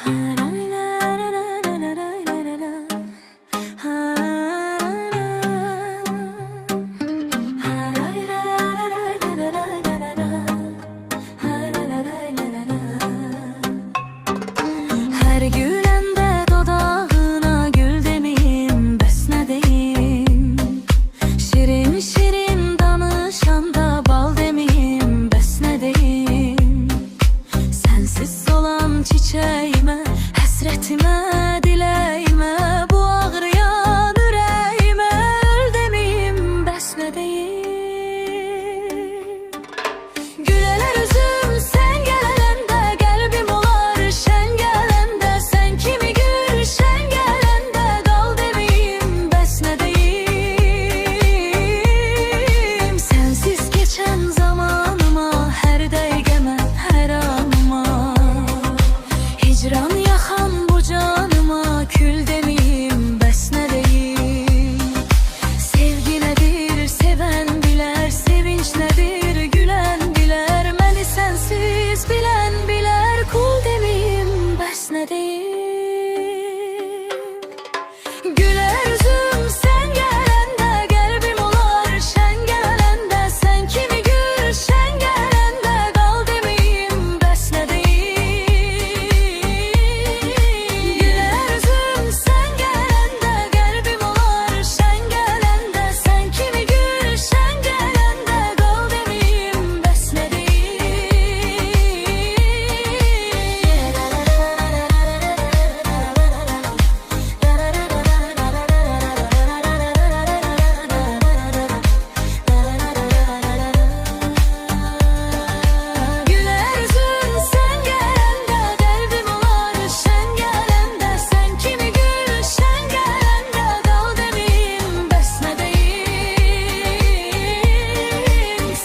Her gülende dodağına gül demeyim, besme deyim. Şirin şirin danışanda bal demeyim, besme deyim. Sensiz solan çiçeğime, hasretime, dileğime, bu ağrıyan yüreğime öl demeyim, besme deyim. Güleler üzüm sen gelende, kalbim olar şen gelende. Sen kimi gül şen gelende, kal demeyim, besme deyim. Sensiz geçen zamanıma, her değgeme, her anıma, hicran yakan bu canıma kül demeyim, besme deyim. Sevgi nedir seven biler, sevinç nedir gülen biler. Məni sensiz bilen biler, kul demeyim, besme deyim. Güler üzüm sen gelende, kalbim olar şen gelende. Sen kimi gül şen gelende, kal demeyim, besme deyim. Güler üzüm sen gelende, kalbim olar şen gelende. Sen kimi gül şen gelende, kal demeyim, besme deyim. Güler üzüm sen gelende, kalbim olar şen gelende. Sen kimi gül şen gelende, kal demeyim, besme deyim.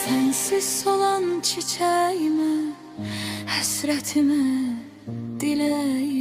Sensiz solan çiçeğime, hasretime, dileğime